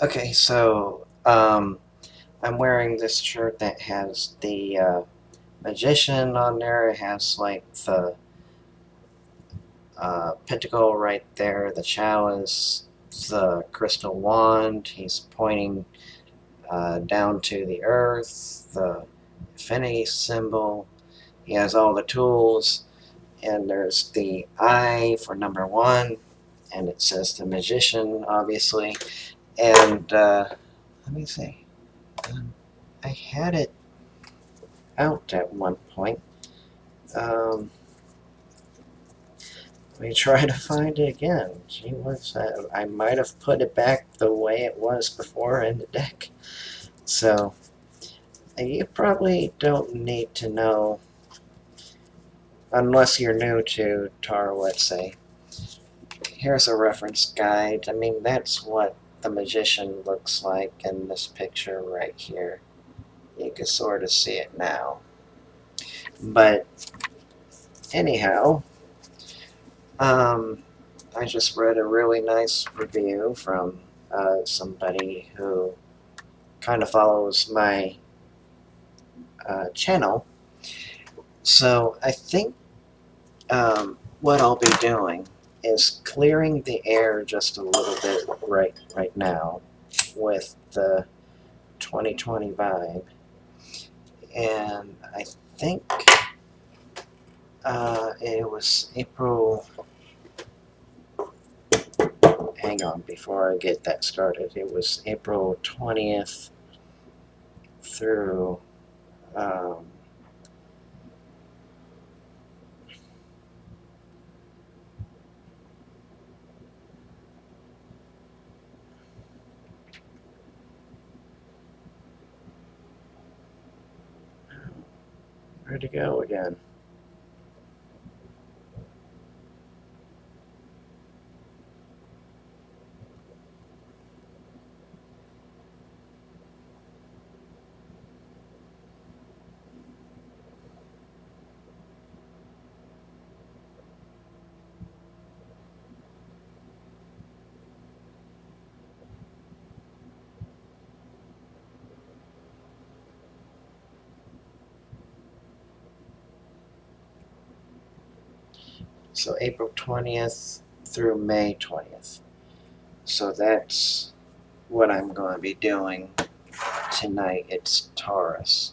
Okay, so I'm wearing this shirt that has the magician on there. It has like the pentacle right there, the chalice, the crystal wand. He's pointing down to the earth, the infinity symbol. He has all the tools, and there's the eye for number one, and it says the magician, obviously. And let me see. I had it out at one point. Um, Let me try to find it again. Gee, what's that? I might have put it back the way it was before in the deck. So, you probably don't need to know, unless you're new to Taro, let's say. Here's a reference guide. I mean, that's what the magician looks like in this picture right here. You can sort of see it now. But, anyhow, I just read a really nice review from somebody who kind of follows my channel. So I think what I'll be doing is clearing the air just a little bit right now with the 2020 vibe, and I think it was April. Hang on, before I get that started, it was April 20th through um, where'd it go again? So April 20th through May 20th. So that's what I'm going to be doing tonight. It's Taurus.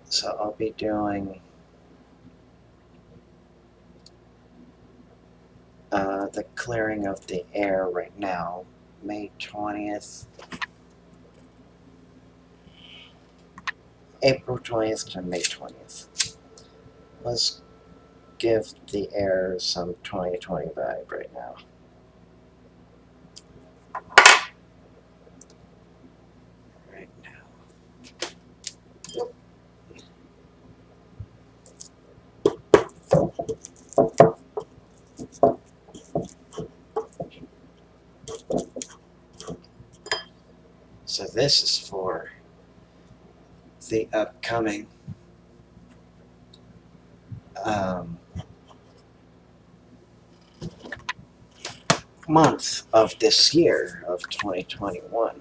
So I'll be doing the clearing of the air right now, May 20th, April 20th to May 20th. Let's give the air some 2020 vibe right now. Right now. So this is for the upcoming um, month of this year of 2021.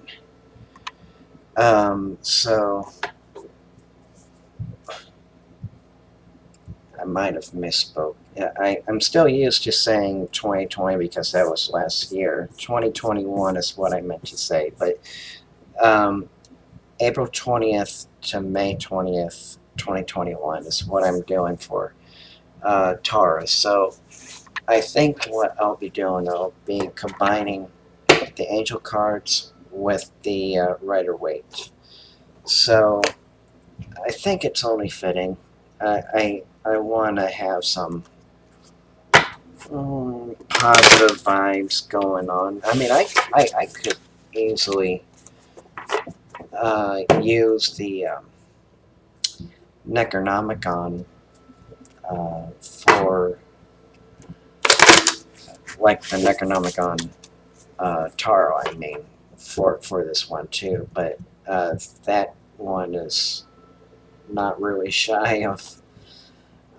So I might have misspoke. Yeah, I'm still used to saying 2020 because that was last year. 2021 is what I meant to say, but um, April 20th to May 20th, 2021 is what I'm doing for Taurus. So I think what I'll be doing, I'll be combining the angel cards with the Rider Waite. So I think it's only fitting. I want to have some positive vibes going on. I mean, I could easily use the Necronomicon for, like the Necronomicon Taro, I mean, for this one too. But that one is not really shy of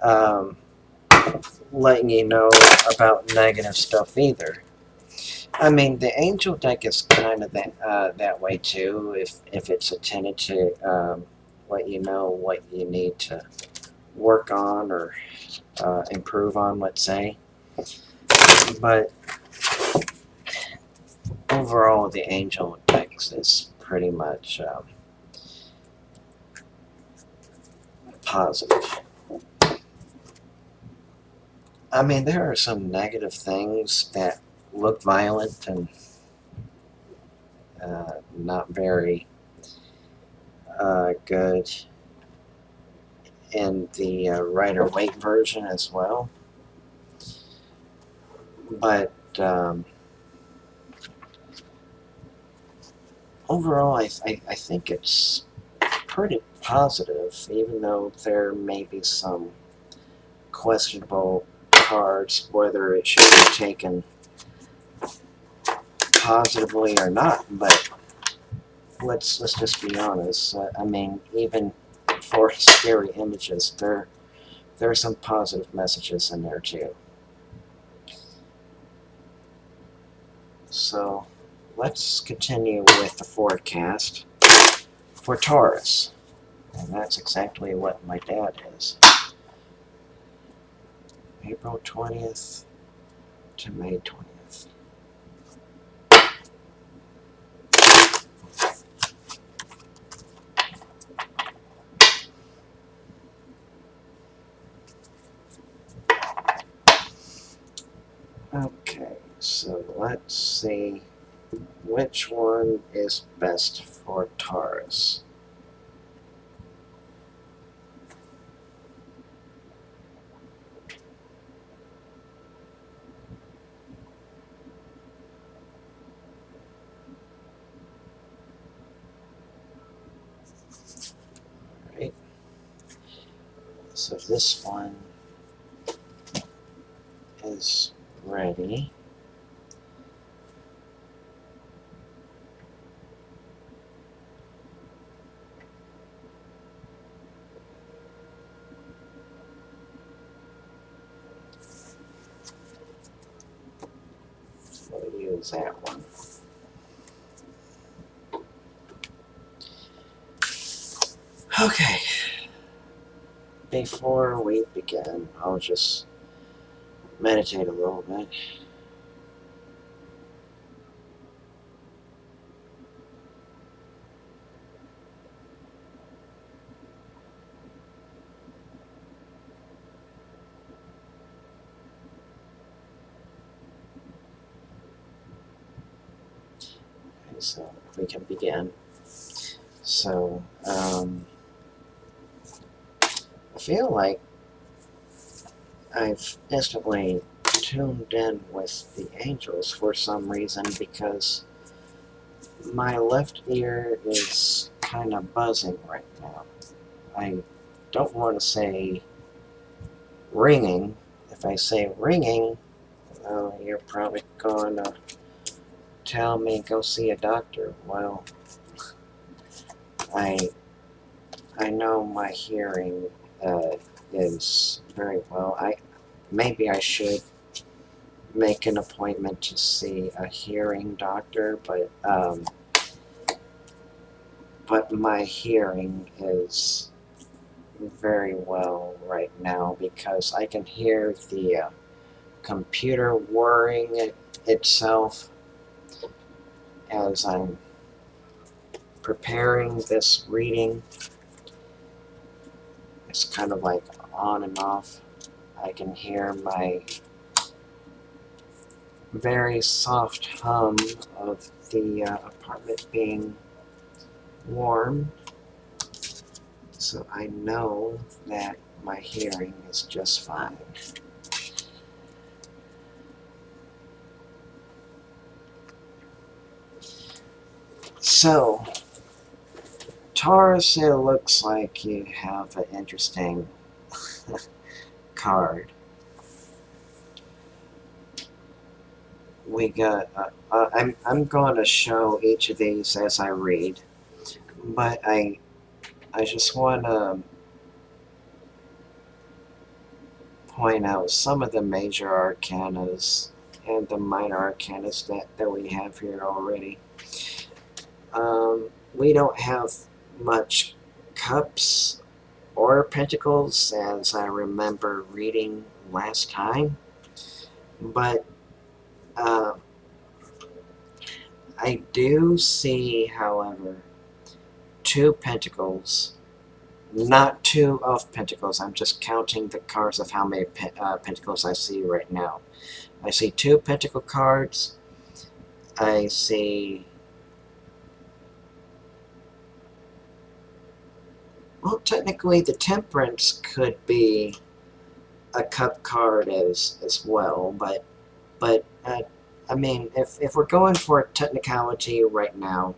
um, letting you know about negative stuff either. I mean, the angel deck is kind of that way too. If it's attended to, let you know what you need to work on or improve on, let's say. But overall, the angel decks is pretty much positive. I mean, there are some negative things that look violent and not very good in the Rider-Waite version as well. But overall, I think it's pretty positive, even though there may be some questionable cards, whether it should be taken positively or not. But let's just be honest. I mean, even for scary images, there are some positive messages in there too. So let's continue with the forecast for Taurus. And that's exactly what my dad is. April 20th to May 20th. Okay, so let's see which one is best for Taurus. Alright, so this one is ready. We'll use that one. Okay, before we begin, I'll just meditate a little bit. Okay, so we can begin. So, I feel like I've instantly tuned in with the angels for some reason because my left ear is kind of buzzing right now. I don't want to say ringing. If I say ringing, you're probably going to tell me go see a doctor. Well, I know my hearing is very well. Maybe I should make an appointment to see a hearing doctor, but my hearing is very well right now because I can hear the computer whirring itself as I'm preparing this reading. It's kind of like on and off. I can hear my very soft hum of the apartment being warm. So I know that my hearing is just fine. So, Taurus, it looks like you have an interesting card. We got. I'm going to show each of these as I read, but I just want to point out some of the major arcanas and the minor arcanas that we have here already. We don't have much cups or pentacles, as I remember reading last time, but I do see, however, two pentacles, not two of pentacles. I'm just counting the cards of how many pentacles I see right now. I see two pentacle cards. I see... Well, technically the Temperance could be a cup card as well, but I mean, if we're going for technicality right now,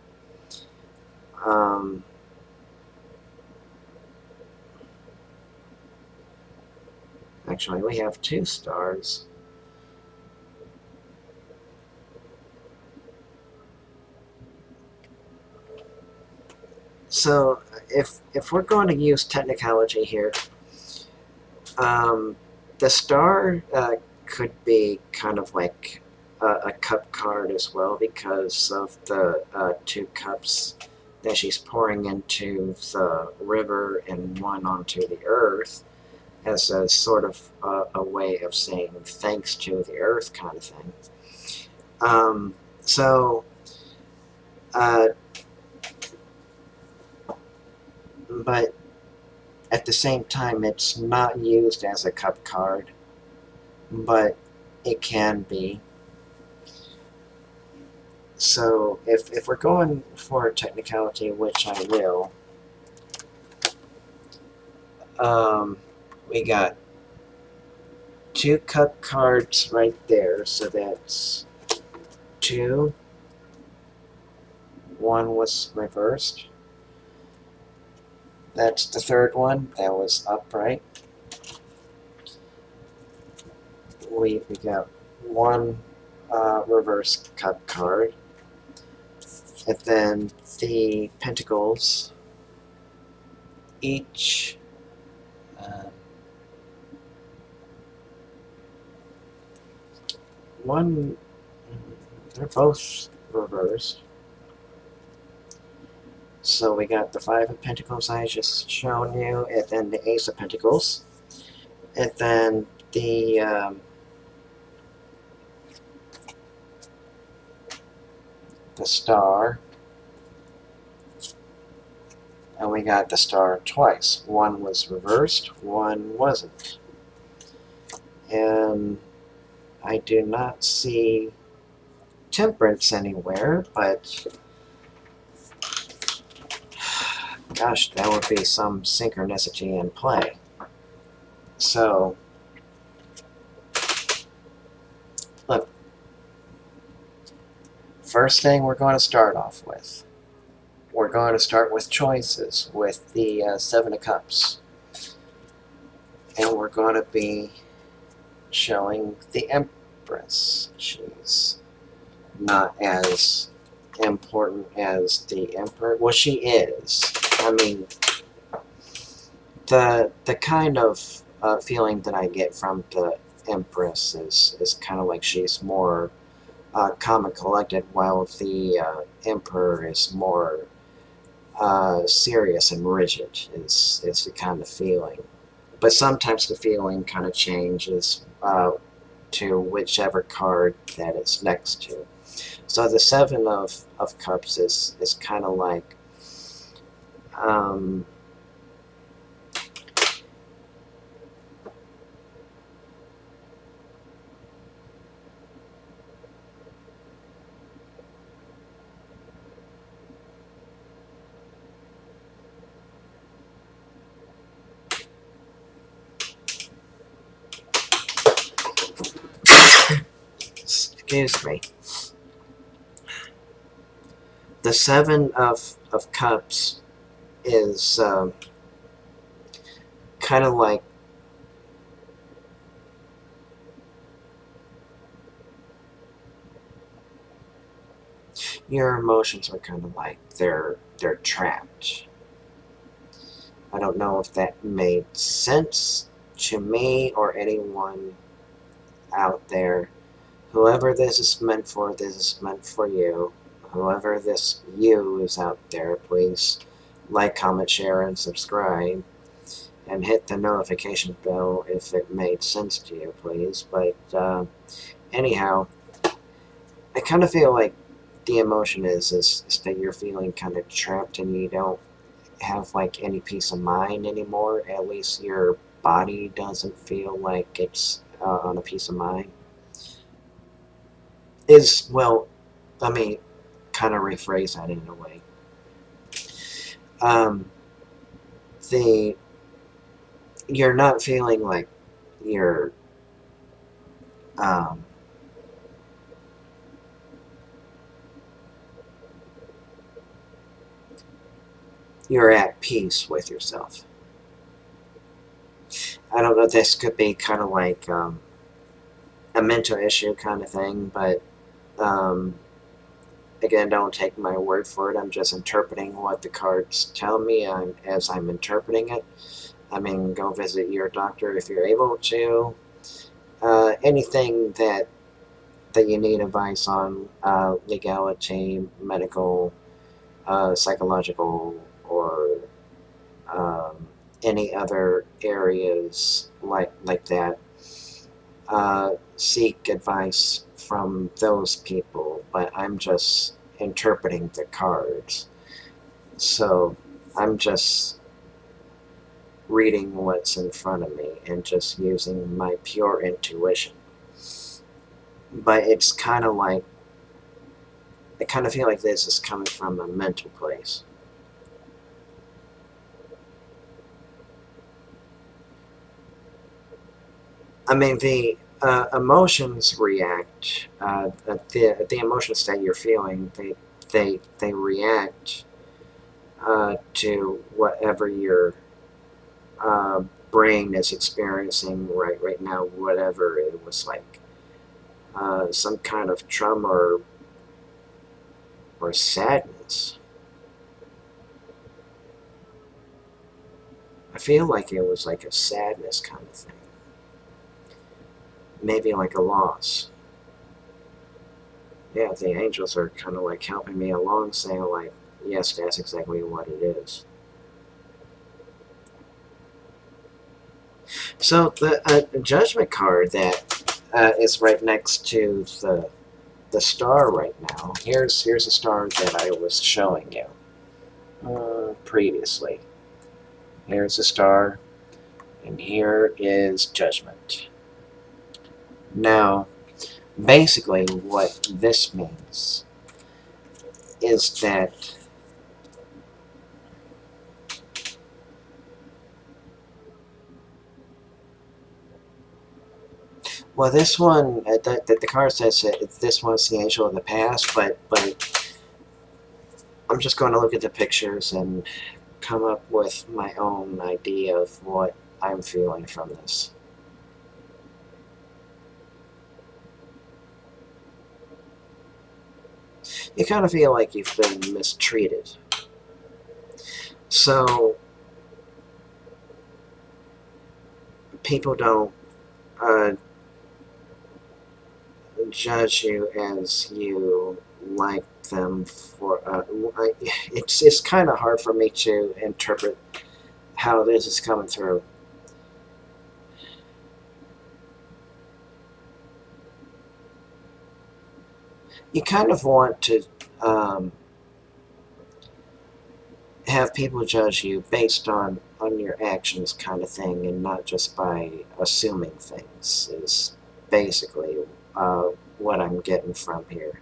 actually we have two stars. So if we're going to use technicality here, the star could be kind of like a cup card as well, because of the two cups that she's pouring into the river and one onto the earth, as a sort of a way of saying thanks to the earth kind of thing. So but at the same time, it's not used as a cup card, but it can be. So if we're going for a technicality, which I will, we got two cup cards right there, so that's two. One was reversed. That's the third one. That was upright. We got one reverse cup card. And then the pentacles, each one, they're both reversed. So we got the Five of Pentacles I just shown you, and then the Ace of Pentacles, and then the Star, and we got the Star twice. One was reversed, one wasn't. And I do not see Temperance anywhere, but gosh, that would be some synchronicity in play. So, look, first thing we're going to start off with, we're going to start with choices with the Seven of Cups. And we're going to be showing the Empress. She's not as important as the Emperor. Well, she is. I mean, the kind of feeling that I get from the Empress is kind of like she's more calm and collected, while the Emperor is more serious and rigid, is the kind of feeling. But sometimes the feeling kind of changes to whichever card that it's next to. So the Seven of Cups is kind of like excuse me. The Seven of Cups is kind of like your emotions are kind of like they're trapped. I don't know if that made sense to me or anyone out there Whoever this is meant for, this is meant for you. Whoever this you is out there, please like, comment, share, and subscribe. And hit the notification bell if it made sense to you, please. But anyhow, I kind of feel like the emotion is that you're feeling kind of trapped and you don't have like any peace of mind anymore. At least your body doesn't feel like it's on a peace of mind. Is, well, let me kind of rephrase that in a way. Um, the You're not feeling like you're um, you're at peace with yourself. I don't know. This could be kind of like a mental issue kind of thing, but um, again, don't take my word for it. I'm just interpreting what the cards tell me as I'm interpreting it. I mean, go visit your doctor if you're able to. Anything that you need advice on, legality, medical, psychological, or um, any other areas like that. Seek advice from those people, but I'm just interpreting the cards. So I'm just reading what's in front of me and just using my pure intuition. But it's kind of like, I kind of feel like this is coming from a mental place. I mean, the emotions react. The emotions that you're feeling, they react to whatever your uh, brain is experiencing right now. Whatever it was like, some kind of trauma or sadness. I feel like it was like a sadness kind of thing. Maybe like a loss. Yeah, the angels are kind of like helping me along, saying like, yes, that's exactly what it is. So the judgment card that is right next to the star right now. Here's a star that I was showing you previously. Here's a star, and here is judgment. Now, basically, what this means is that, well, this one, the card says that this one's the angel of the past, but I'm just going to look at the pictures and come up with my own idea of what I'm feeling from this. You kind of feel like you've been mistreated. So, people don't uh, judge you as you like them for. It's kind of hard for me to interpret how this is coming through. You kind of want to um, have people judge you based on your actions, kind of thing, and not just by assuming things. Is basically uh, what I'm getting from here.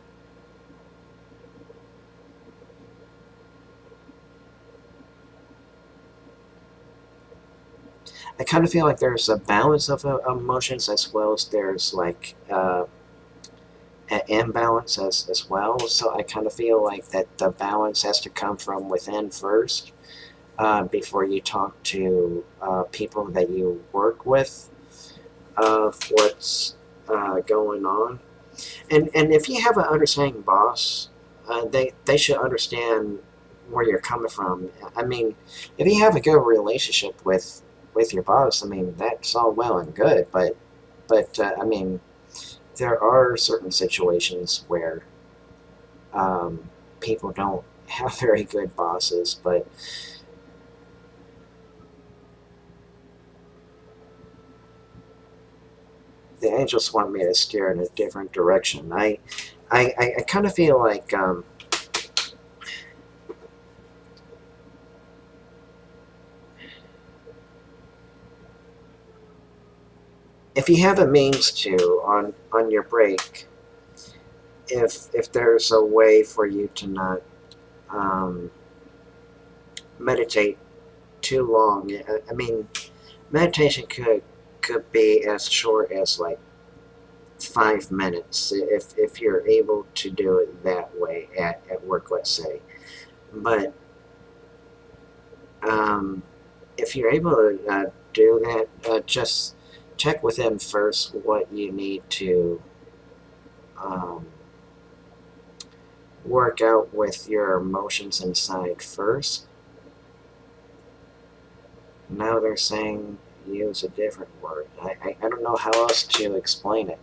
I kind of feel like there's a balance of emotions as well as there's like an imbalance as well. So I kind of feel like that the balance has to come from within first before you talk to people that you work with of what's going on. And if you have an understanding boss, they should understand where you're coming from. I mean, if you have a good relationship with your boss, I mean that's all well and good, but I mean there are certain situations where people don't have very good bosses, but the angels want me to steer in a different direction. I kind of feel like if you have a means to on your break, if there's a way for you to not um, meditate too long, I mean, meditation could be as short as like 5 minutes if you're able to do it that way at work, let's say. But if you're able to do that, just check with them first what you need to um, work out with your emotions inside first. Now they're saying use a different word. I don't know how else to explain it.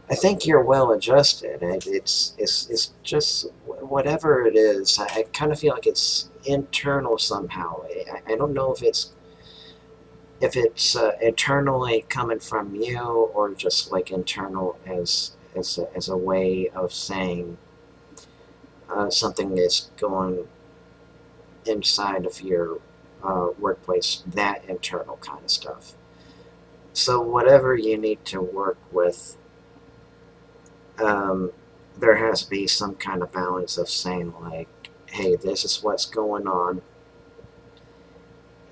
I think you're well adjusted. It's just whatever it is. I kind of feel like it's internal somehow. I don't know if it's internally coming from you or just like internal as a way of saying something that's going inside of your workplace, that internal kind of stuff. So whatever you need to work with, um, there has to be some kind of balance of saying like, hey, this is what's going on,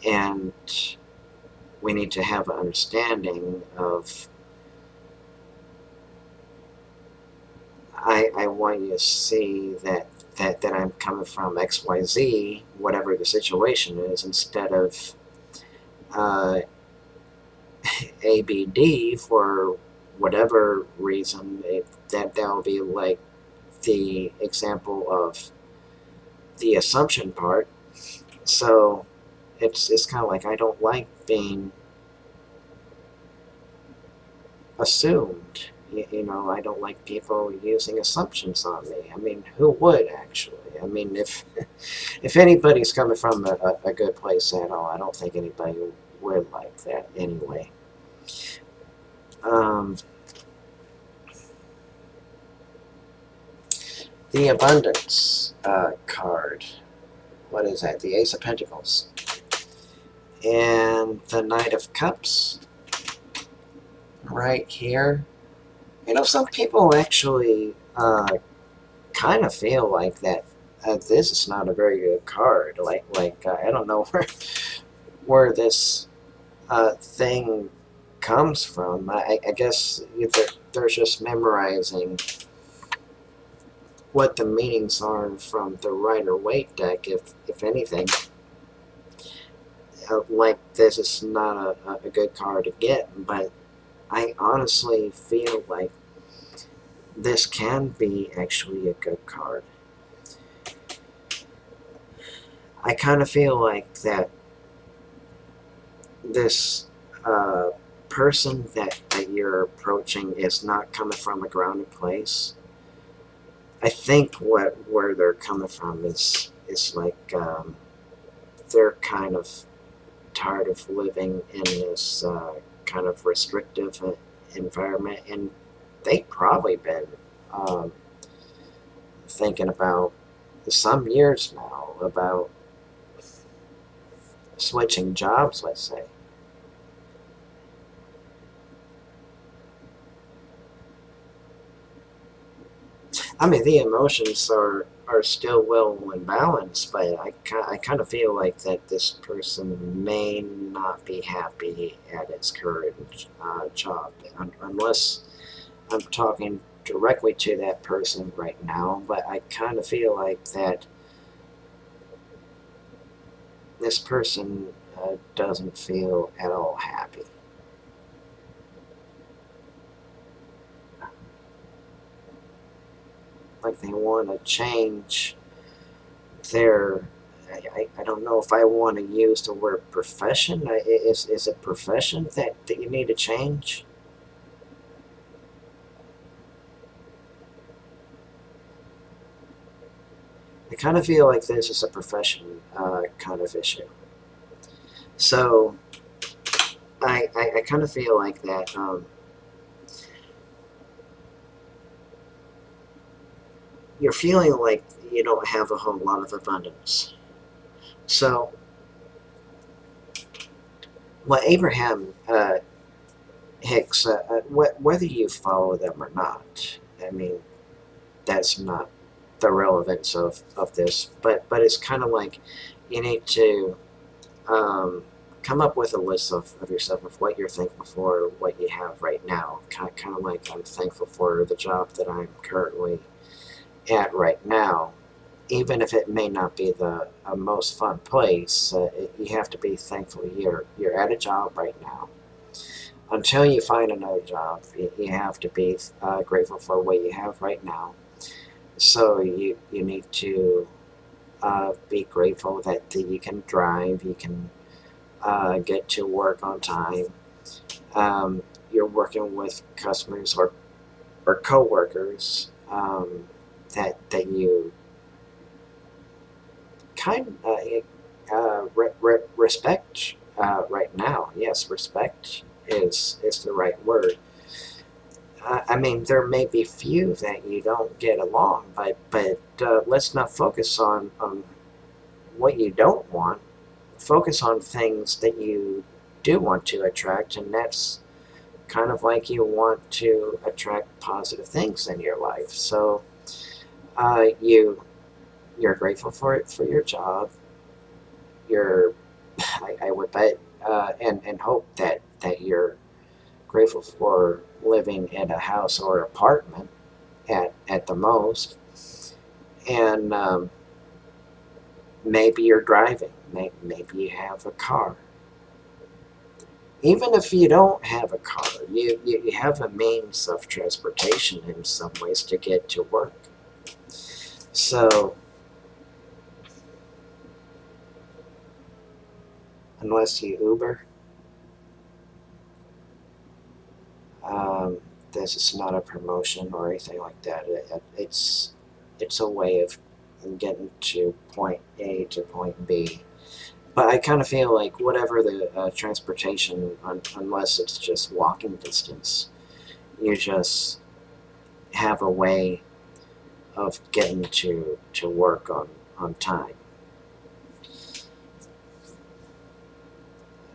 and we need to have an understanding of I want you to see that I'm coming from XYZ, whatever the situation is, instead of uh, ABD for whatever reason. That'll be like the example of the assumption part. So it's kind of like I don't like being assumed. I don't like people using assumptions on me. I mean, who would actually? I mean, if anybody's coming from a good place at all, I don't think anybody would like that anyway. Um, the abundance card. What is that? The Ace of Pentacles and the Knight of Cups right here. Some people actually kind of feel like that this is not a very good card. I don't know where this thing comes from. I guess they're just memorizing what the meanings are from the Rider Waite deck, if anything. Like this is not a good card to get, but I honestly feel like this can be actually a good card. I kind of feel like that this person that you're approaching is not coming from a grounded place. I think where they're coming from is like they're kind of tired of living in this kind of restrictive environment, and they've probably been um, thinking about some years now about switching jobs, let's say. I mean, the emotions are still well and balanced, but I kind of feel like that this person may not be happy at its current job, unless I'm talking directly to that person right now. But I kind of feel like that this person doesn't feel at all happy. Like they want to change their I don't know if I want to use the word profession. Is it profession that you need to change? I kind of feel like this is a profession kind of issue. So I kind of feel like that you're feeling like you don't have a whole lot of abundance. So what Abraham Hicks, whether you follow them or not, I mean, that's not the relevance of this, but it's kind of like you need to um, come up with a list of yourself of what you're thankful for, what you have right now. Kind of like I'm thankful for the job that I'm currently at right now, even if it may not be the most fun place. You have to be thankful you're at a job right now. Until you find another job, you have to be grateful for what you have right now. So you need to be grateful that you can drive, you can get to work on time. You're working with customers or coworkers that you kind of respect right now. Yes, respect is the right word. I mean, there may be few that you don't get along, but let's not focus on what you don't want. Focus on things that you do want to attract, and that's kind of like you want to attract positive things in your life. So you're grateful for it for your job. You're I would bet and hope that you're grateful for living in a house or apartment at the most, and maybe you're driving. Maybe you have a car. Even if you don't have a car, you have a means of transportation in some ways to get to work. So, unless you Uber, um, this is not a promotion or anything like that. It's a way of getting to point A to point B. But I kind of feel like whatever the transportation, unless it's just walking distance, you just have a way of getting to work on time.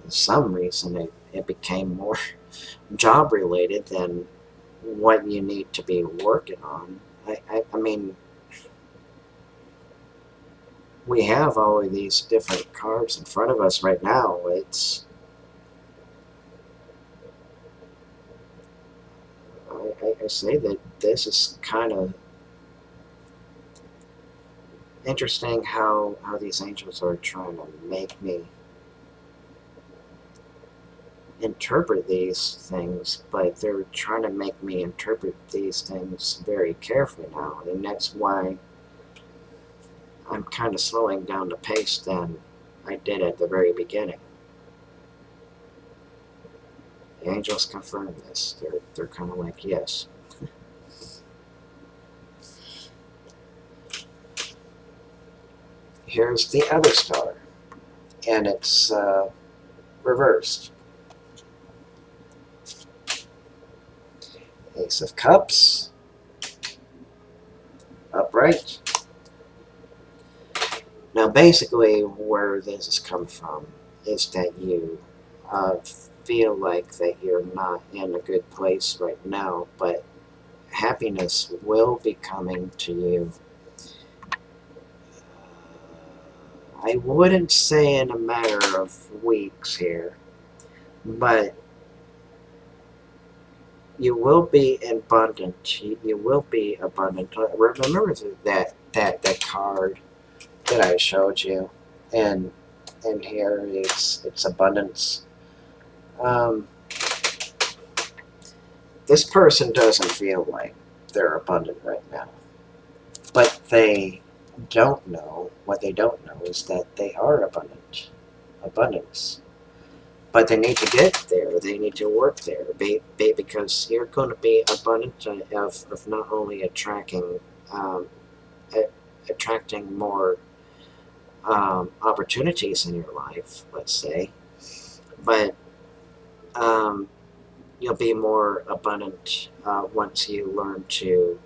For some reason, it became more job related than what you need to be working on. I mean, we have all of these different cars in front of us right now. I say that this is kind of interesting how these angels are trying to make me interpret these things, but they're trying to make me interpret these things very carefully now, and that's why I'm kind of slowing down the pace than I did at the very beginning. The angels confirm this. They're kind of like, yes. Here's the other star, and it's reversed. Ace of Cups, upright. Now, basically, where this has come from is that you uh, feel like that you're not in a good place right now, but happiness will be coming to you. I wouldn't say in a matter of weeks here, but you will be abundant. You will be abundant. Remember that card that I showed you, and here it's abundance. Um, this person doesn't feel like they're abundant right now, but they don't know, what they don't know is that they are abundance. But they need to get there. They need to work there, because you're going to be abundant of not only um, attracting more opportunities in your life, let's say, but um, you'll be more abundant once you learn to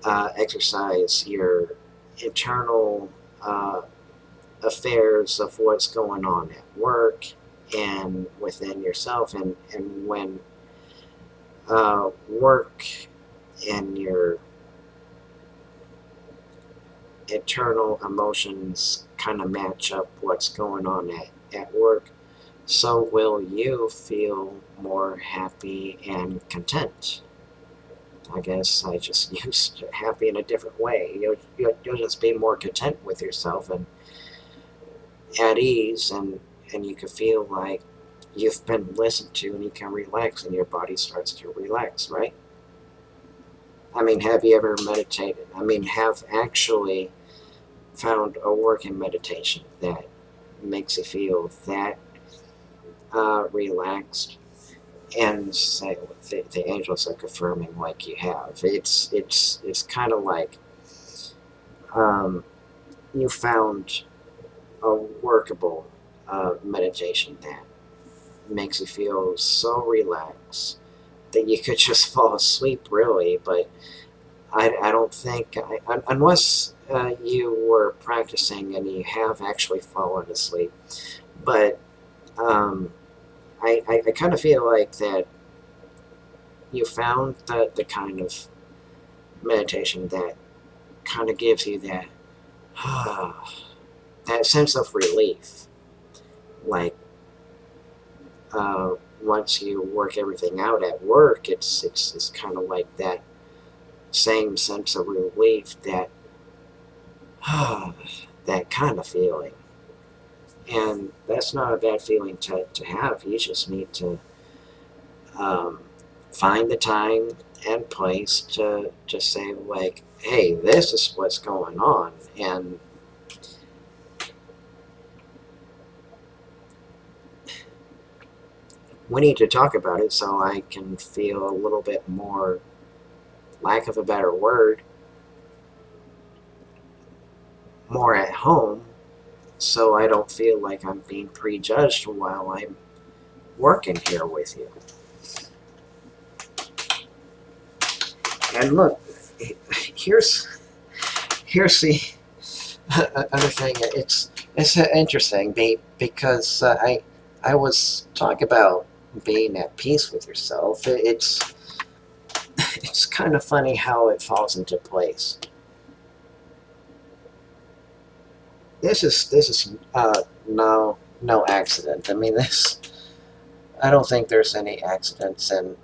exercise your internal affairs of what's going on at work and within yourself, and when work and your internal emotions kind of match up what's going on at work, so will you feel more happy and content. I guess I just used happy in a different way. You'll just be more content with yourself and at ease, and you can feel like you've been listened to, and you can relax, and your body starts to relax, right? I mean, have you ever meditated? I mean, have actually found a working meditation that makes you feel that relaxed, and say the angels are confirming like you have. It's kind of like um, you found a workable meditation that makes you feel so relaxed that you could just fall asleep, really. But I don't think, unless you were practicing and you have actually fallen asleep. But um, I kind of feel like that you found the kind of meditation that kind of gives you that that sense of relief. Like once you work everything out at work, it's kind of like that same sense of relief, that that kind of feeling. And that's not a bad feeling to have. You just need to um, find the time and place to just say, like, hey, this is what's going on. And we need to talk about it so I can feel a little bit more, lack of a better word, more at home, so I don't feel like I'm being prejudged while I'm working here with you. And look, here's the other thing. It's interesting because I was talking about being at peace with yourself. It's kind of funny how it falls into place. This is no accident. I mean, this, I don't think there's any accidents, and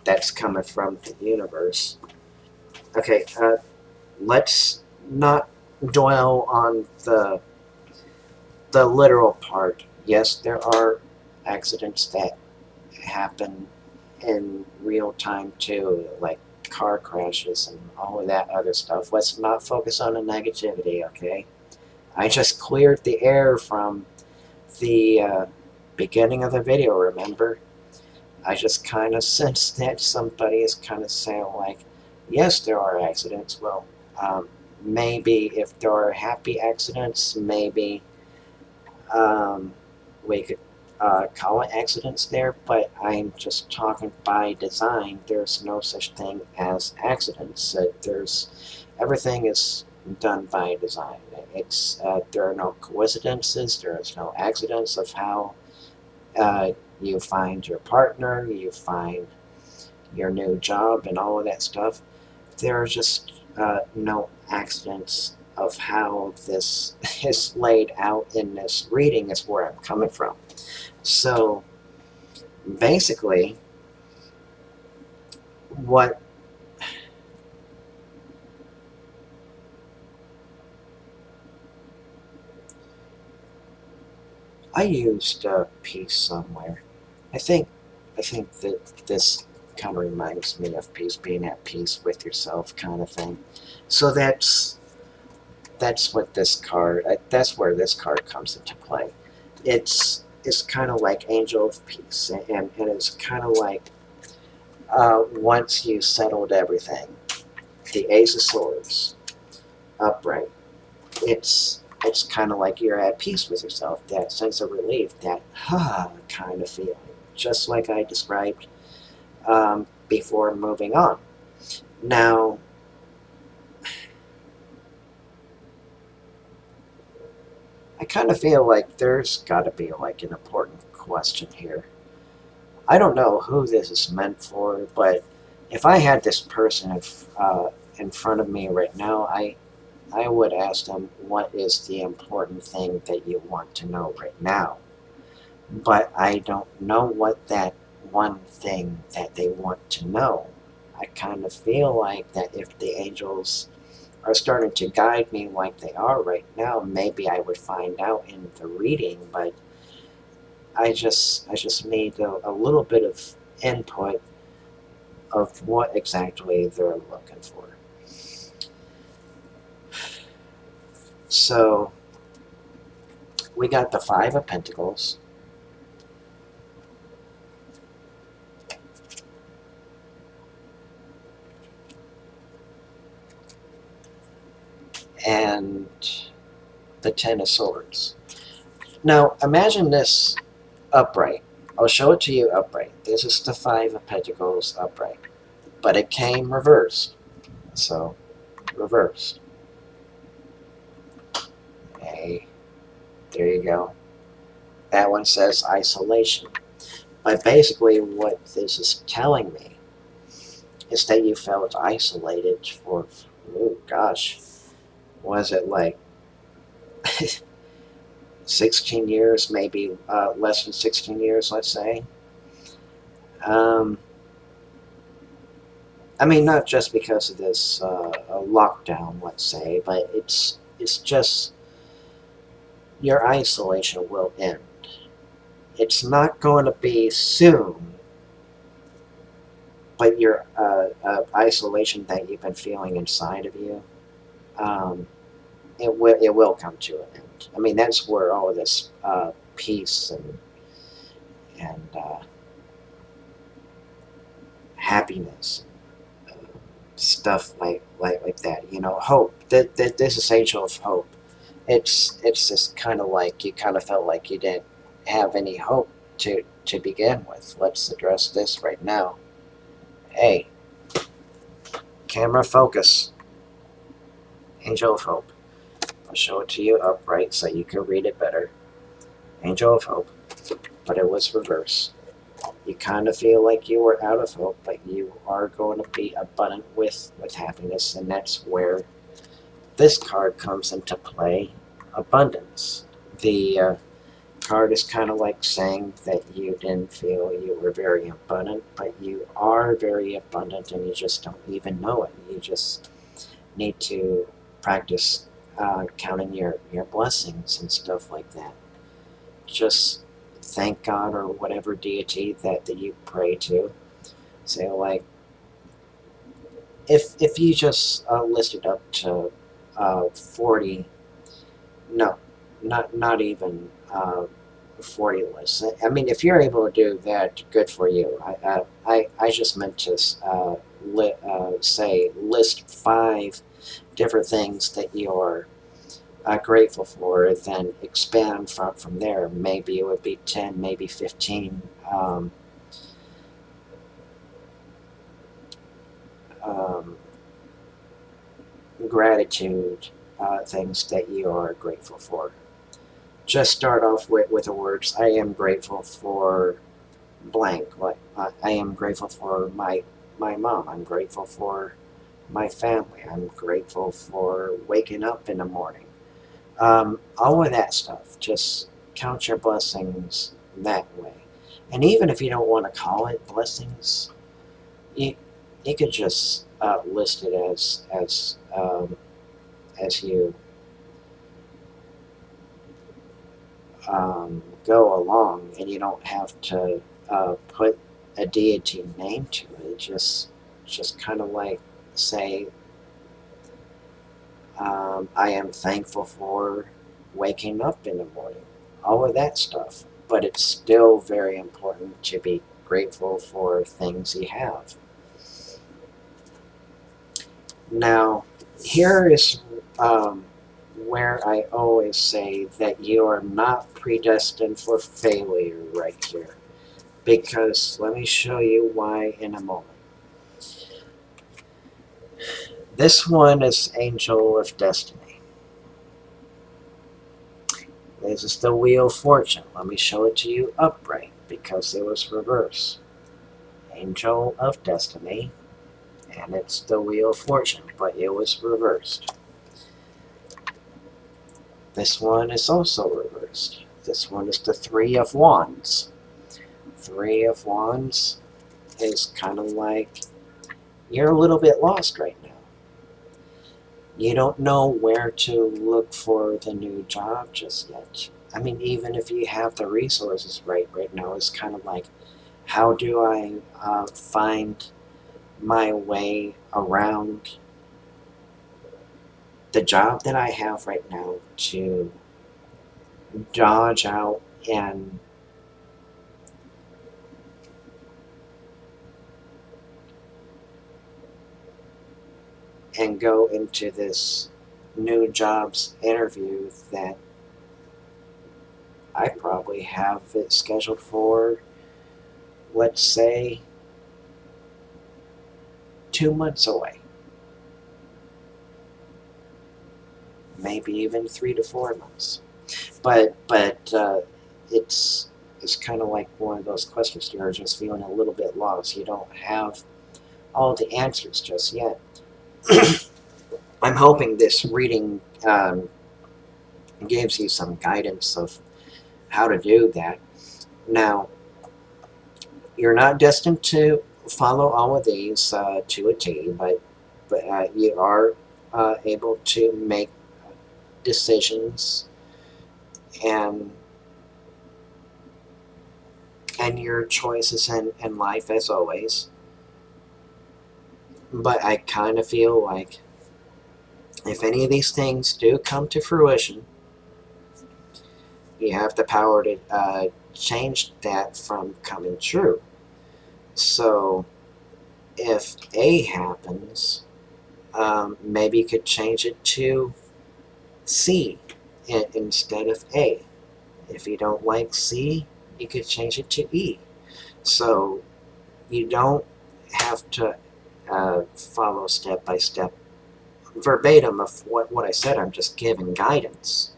that's coming from the universe. Okay, let's not dwell on the literal part. Yes, there are accidents that happen in real time too, like car crashes and all of that other stuff. Let's not focus on the negativity, okay? I just cleared the air from the beginning of the video, remember? I just kind of sense that somebody is kind of saying, like, yes, there are accidents. Well, maybe if there are happy accidents, maybe we could call it accidents there, but I'm just talking by design. There's no such thing as accidents. Everything is done by design. There are no coincidences. There is no accidents of how you find your partner, you find your new job, and all of that stuff. There are just no accidents of how this is laid out in this reading, is where I'm coming from. So basically, what I used a piece somewhere. I think I think that this kind of reminds me of peace, being at peace with yourself, kind of thing. So that's that's what this card. That's where this card comes into play. It's kind of like Angel of Peace, and it's kind of like once you settled everything, the Ace of Swords upright. It's kind of like you're at peace with yourself. That sense of relief, that kind of feeling, just like I described before moving on. Now, I kind of feel like there's got to be like an important question here. I don't know who this is meant for, but if I had this person in front of me right now, I would ask them, what is the important thing that you want to know right now? But I don't know what that one thing that they want to know. I kind of feel like that if the angels are starting to guide me like they are right now, maybe I would find out in the reading, but I just need a little bit of input of what exactly they're looking for. So we got the Five of Pentacles, and the Ten of Swords. Now imagine this upright. I'll show it to you upright. This is the Five of Pentacles upright, but it came reversed. So reversed. Hey, there you go. That one says isolation. But basically what this is telling me is that you felt isolated for, oh gosh, was it like 16 years, maybe less than 16 years, let's say. Um, I mean, not just because of this lockdown, let's say, but it's just your isolation will end. It's not going to be soon, but your isolation that you've been feeling inside of you, um, it will come to an end. I mean, that's where all of this peace and happiness, uh, stuff like that. You know, hope. That this is Angel of Hope. It's just kind of like you kind of felt like you didn't have any hope to begin with. Let's address this right now. Hey, camera focus. Angel of Hope. I'll show it to you upright so you can read it better. Angel of Hope, but it was reverse. You kind of feel like you were out of hope, but you are going to be abundant with happiness, and that's where this card comes into play. Abundance. The card is kind of like saying that you didn't feel you were very abundant, but you are very abundant, and you just don't even know it. You just need to practice counting your blessings and stuff like that. Just thank God or whatever deity that you pray to. Say like, if you just listed up to 40, no, not even 40 lists. I mean, if you're able to do that, good for you. I just meant to say list 5 different things that you're grateful for, then expand from there. Maybe it would be 10, maybe 15 um, gratitude things that you are grateful for. Just start off with the words, I am grateful for blank. Like I am grateful for my mom. I'm grateful for my family. I'm grateful for waking up in the morning. All of that stuff. Just count your blessings that way. And even if you don't want to call it blessings, you you could just list it as you go along, and you don't have to put a deity name to it. Just kind of like say, I am thankful for waking up in the morning, all of that stuff. But it's still very important to be grateful for things you have. Now, here is where I always say that you are not predestined for failure right here. Because let me show you why in a moment. This one is Angel of Destiny. This is the Wheel of Fortune. Let me show it to you upright because it was reversed. Angel of Destiny, and it's the Wheel of Fortune, but it was reversed. This one is also reversed. This one is the Three of Wands. Three of Wands is kind of like you're a little bit lost right now. You don't know where to look for the new job just yet. I mean, even if you have the resources right now, it's kind of like, how do I find my way around the job that I have right now to dodge out and go into this new jobs interview that I probably have it scheduled for, let's say, 2 months away. Maybe even 3 to 4 months. But it's kind of like one of those questions you're just feeling a little bit lost. You don't have all the answers just yet. I'm hoping this reading gives you some guidance of how to do that. Now, you're not destined to follow all of these to a T, but you are able to make decisions and your choices in life as always. But I kind of feel like if any of these things do come to fruition, you have the power to change that from coming true. So if A happens, maybe you could change it to C instead of A. If you don't like C, you could change it to E. So you don't have to follow step by step verbatim of what I said. I'm just giving guidance.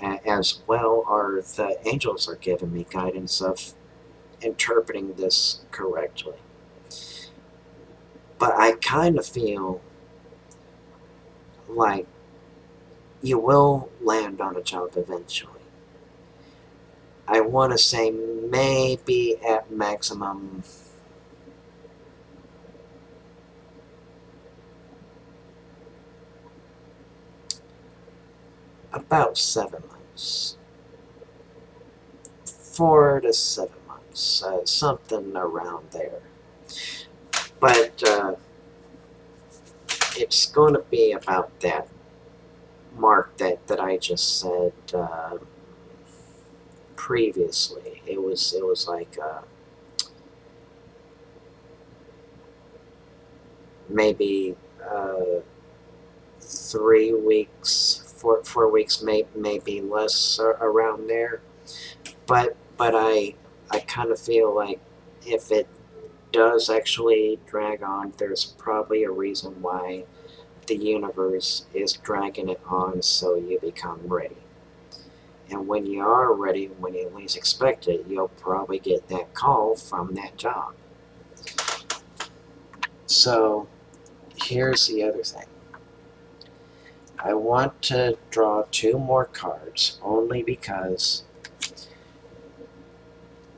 As well are the angels are giving me guidance of interpreting this correctly. But I kind of feel like you will land on a job eventually. I want to say maybe at maximum about 7 months. 4 to 7 months, something around there. But it's going to be about that mark that I just said previously. It was like maybe 3 weeks, 4 weeks, maybe less around there. But I kind of feel like if it does actually drag on, there's probably a reason why the universe is dragging it on so you become ready. And when you are ready, when you least expect it, you'll probably get that call from that job. So here's the other thing. I want to draw 2 more cards only because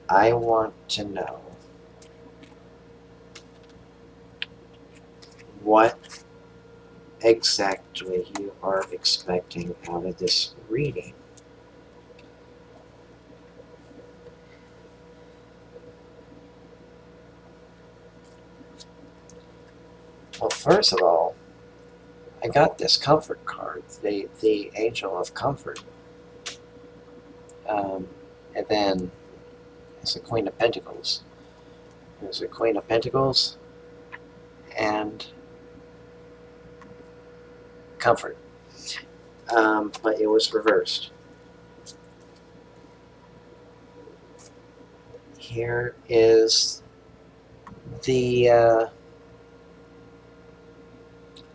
I want to know what exactly you are expecting out of this reading. Well, first of all, I got this comfort card, the Angel of Comfort. And then it's the Queen of Pentacles. There's the Queen of Pentacles and Comfort. But it was reversed. Here is the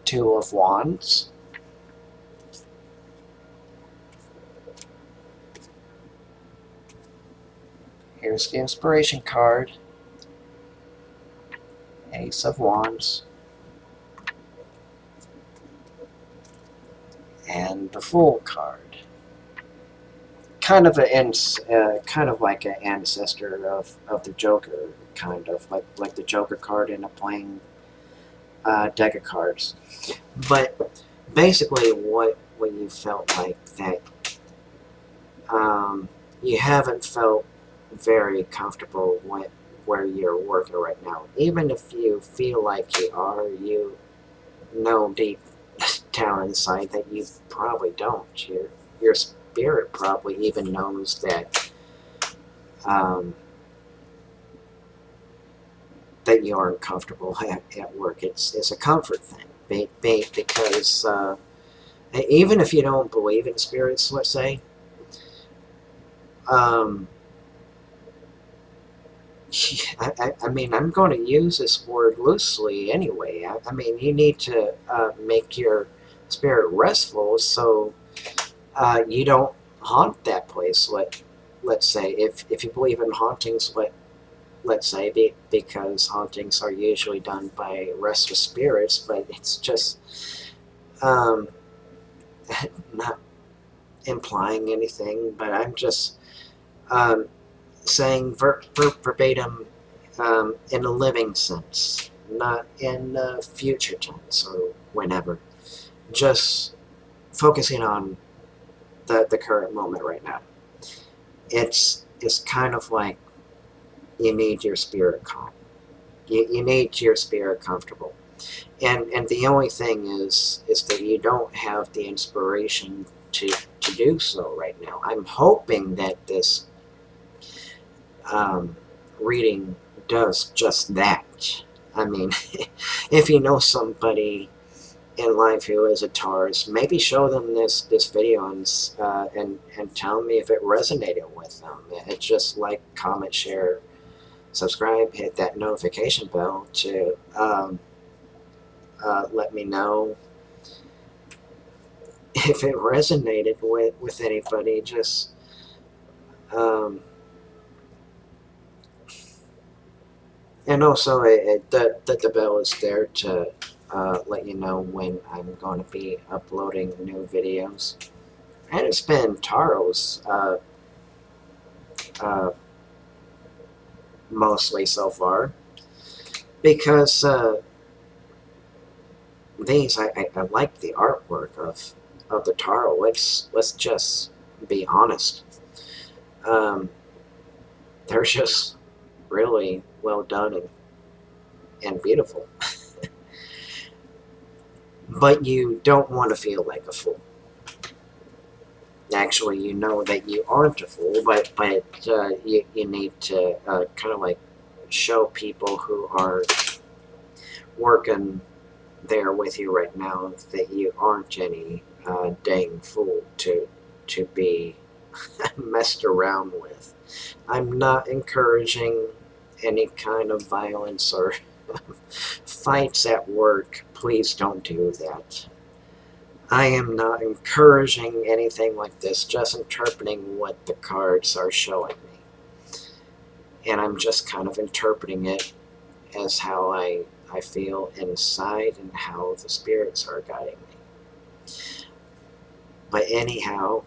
Two of Wands. Here's the Inspiration card. Ace of Wands. And the Fool card. Kind of kind of like an ancestor of the Joker, kind of like the Joker card in a playing deck of cards. But basically, what you felt like that you haven't felt very comfortable where you're working right now. Even if you feel like you are, you know deep down inside that you probably don't. Your spirit probably even knows that that you aren't comfortable at work. It's a comfort thing, because even if you don't believe in spirits, let's say, I mean, I'm going to use this word loosely anyway. I mean, you need to make your spirit restful so you don't haunt that place. Let's say, if you believe in hauntings, let's say, because hauntings are usually done by restless spirits, but it's just not implying anything, but I'm just saying verbatim in a living sense, not in future tense or whenever. Just focusing on the current moment right now. It's kind of like you need your spirit calm. You need your spirit comfortable. And the only thing is that you don't have the inspiration to do so right now. I'm hoping that this reading does just that. I mean, if you know somebody in life who is a Taurus, maybe show them this video and tell me if it resonated with them. It's just like, comment, share, subscribe, hit that notification bell to let me know if it resonated with anybody. Just and also the bell is there to let you know when I'm going to be uploading new videos. And it's been Taros mostly so far, because these I like the artwork of the Taro. Let's just be honest. They're just really well done and beautiful. But you don't want to feel like a fool. Actually, you know that you aren't a fool, but you need to kind of like show people who are working there with you right now that you aren't any dang fool to be messed around with. I'm not encouraging any kind of violence or fights at work. Please don't do that. I am not encouraging anything like this, just interpreting what the cards are showing me. And I'm just kind of interpreting it as how I feel inside and how the spirits are guiding me. But anyhow,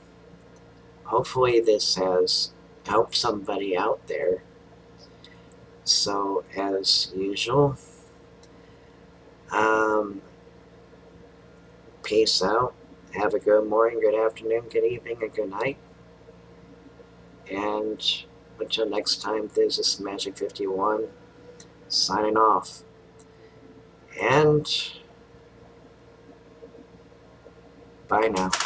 hopefully this has helped somebody out there. So as usual, peace out. Have a good morning, good afternoon, good evening, and good night. And until next time, this is Magic 51 signing off. And Bye now.